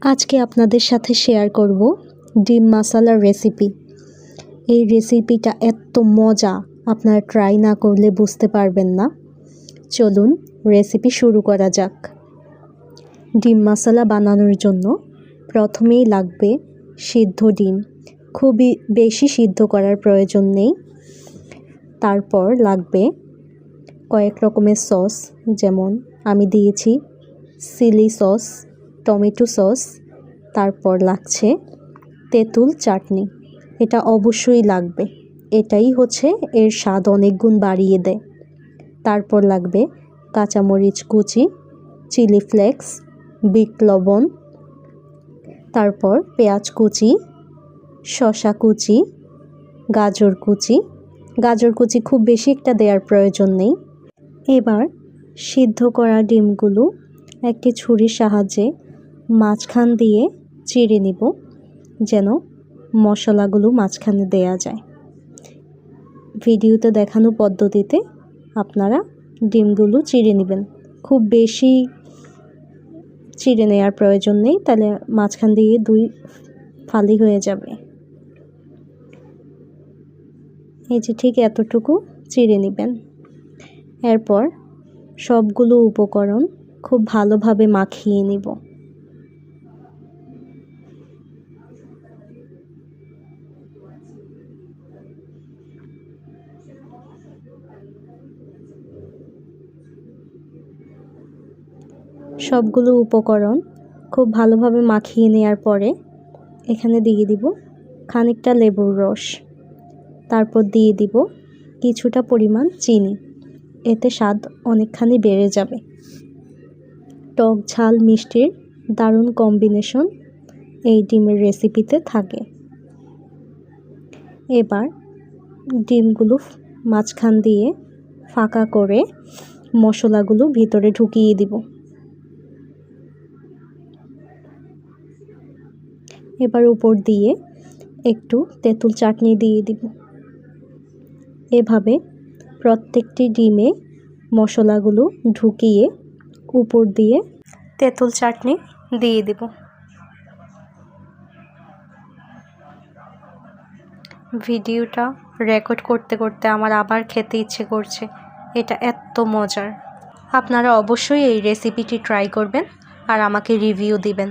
আজকে আপনাদের সাথে শেয়ার করব ডিম মশলার রেসিপি। এই রেসিপিটা এত মজা, আপনারা ট্রাই না করলে বুঝতে পারবেন না। চলুন রেসিপি শুরু করা যাক। ডিম মশলা বানানোর জন্য প্রথমেই লাগবে সিদ্ধ ডিম। খুবই বেশি সিদ্ধ করার প্রয়োজন নেই। তারপর লাগবে কয়েক রকমের সস, যেমন আমি দিয়েছি চিলি সস, টমেটো সস। তারপর লাগছে তেঁতুল চাটনি, এটা অবশ্যই লাগবে, এটাই হচ্ছে এর স্বাদ অনেক গুণ বাড়িয়ে দেয়। তারপর লাগবে কাঁচামরিচ কুচি, চিলি ফ্লেক্স, বিট লবণ, তারপর পেঁয়াজ কুচি, শসা কুচি, গাজর কুচি। গাজর কুচি খুব বেশি একটা দেওয়ার প্রয়োজন নেই। এবার সিদ্ধ করা ডিমগুলো একটি ছুরির সাহায্যে মাঝখান দিয়ে চিড়ে নিব, যেন মশলাগুলো মাঝখানে দেয়া যায়। ভিডিওতে দেখানো পদ্ধতিতে আপনারা ডিমগুলো চিড়ে নেবেন। খুব বেশি চিড়ে নেওয়ার প্রয়োজন নেই, তাহলে মাঝখান দিয়ে দুই ফালি হয়ে যাবে। এই যে ঠিক এতটুকু চিড়ে নেবেন। এরপর সবগুলো উপকরণ খুব ভালোভাবে মাখিয়ে নিব। সবগুলো উপকরণ খুব ভালোভাবে মাখিয়ে নেওয়ার পরে এখানে দিয়ে দিব খানিকটা লেবুর রস। তারপর দিয়ে দিব কিছুটা পরিমাণ চিনি, এতে স্বাদ অনেকখানি বেড়ে যাবে। টক ঝাল মিষ্টির দারুণ কম্বিনেশন এই ডিমের রেসিপিতে থাকে। এবার ডিমগুলো মাঝখান দিয়ে ফাঁকা করে মশলাগুলো ভিতরে ঢুকিয়ে দিব। এবার উপর দিয়ে একটু তেঁতুল চাটনি দিয়ে দিব। এভাবে প্রত্যেকটি ডিমে মশলাগুলো ঢুকিয়ে উপর দিয়ে তেঁতুল চাটনি দিয়ে দিব। ভিডিওটা রেকর্ড করতে করতে আমার আবার খেতে ইচ্ছে করছে, এটা এত মজার। আপনারা অবশ্যই এই রেসিপিটি ট্রাই করবেন আর আমাকে রিভিউ দিবেন।